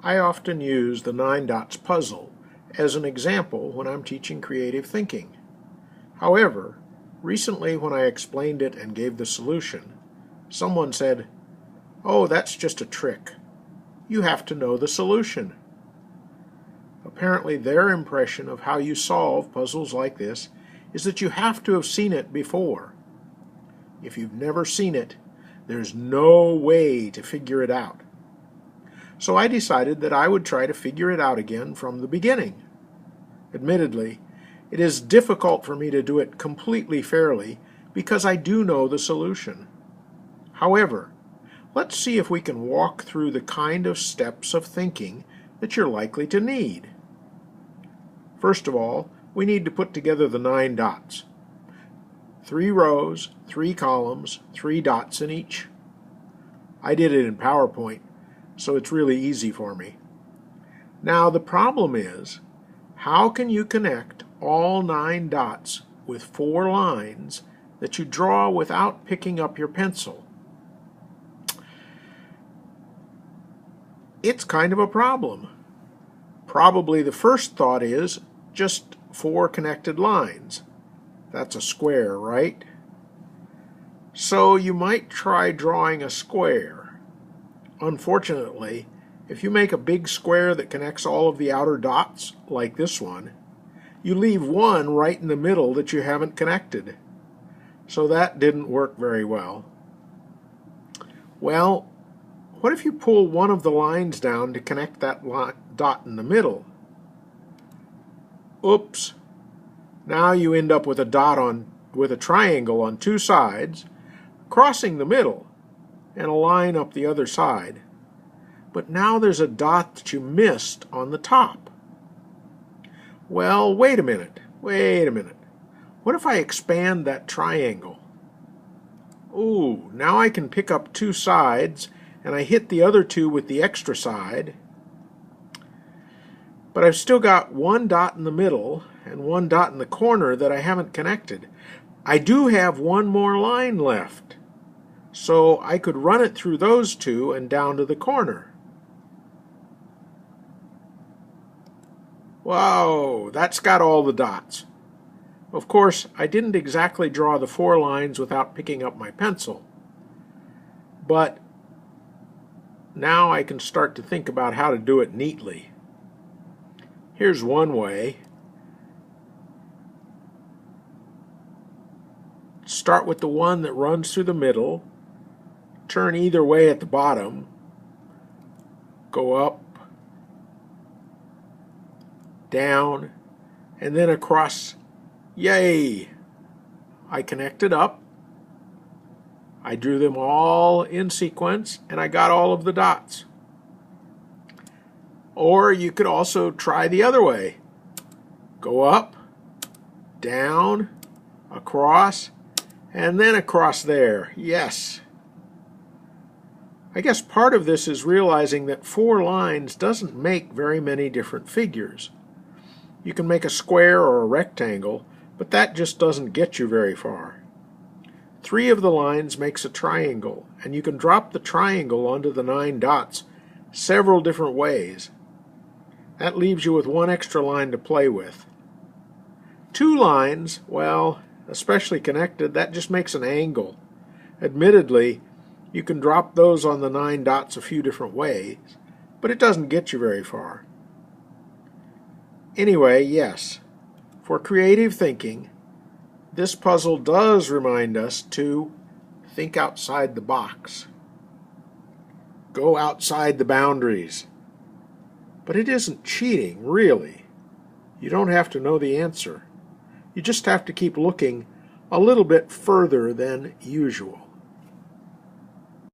I often use the 9 dots puzzle as an example when I'm teaching creative thinking. However, recently when I explained it and gave the solution, someone said, "Oh, that's just a trick. You have to know the solution." Apparently their impression of how you solve puzzles like this is that you have to have seen it before. If you've never seen it, there's no way to figure it out. So I decided that I would try to figure it out again from the beginning. Admittedly, it is difficult for me to do it completely fairly because I do know the solution. However, let's see if we can walk through the kind of steps of thinking that you're likely to need. First of all, we need to put together the 9 dots. 3 rows, 3 columns, 3 dots in each. I did it in PowerPoint, so it's really easy for me. Now the problem is, how can you connect all 9 dots with 4 lines that you draw without picking up your pencil? It's kind of a problem. Probably the first thought is just 4 connected lines. That's a square, right? So you might try drawing a square. Unfortunately, if you make a big square that connects all of the outer dots, like this one, you leave one right in the middle that you haven't connected. So that didn't work very well. Well, what if you pull one of the lines down to connect that dot in the middle? Oops! Now you end up with a triangle on 2 sides, crossing the middle, and a line up the other side. But now there's a dot that you missed on the top. Well, wait a minute. What if I expand that triangle? Ooh, now I can pick up 2 sides, and I hit the other 2 with the extra side. But I've still got 1 dot in the middle and 1 dot in the corner that I haven't connected. I do have 1 more line left, so I could run it through those 2 and down to the corner. Whoa, that's got all the dots. Of course, I didn't exactly draw the 4 lines without picking up my pencil, but now I can start to think about how to do it neatly. Here's one way. Start with the one that runs through the middle, turn either way at the bottom, go up, down, and then across. Yay! I connected up, I drew them all in sequence, and I got all of the dots. Or you could also try the other way. Go up, down, across, and then across there. Yes. I guess part of this is realizing that 4 lines doesn't make very many different figures. You can make a square or a rectangle, but that just doesn't get you very far. 3 of the lines makes a triangle, and you can drop the triangle onto the 9 dots several different ways. That leaves you with 1 extra line to play with. 2 lines, well, especially connected, that just makes an angle. Admittedly, you can drop those on the 9 dots a few different ways, but it doesn't get you very far. Anyway, yes, for creative thinking, this puzzle does remind us to think outside the box. Go outside the boundaries. But it isn't cheating, really. You don't have to know the answer. You just have to keep looking a little bit further than usual.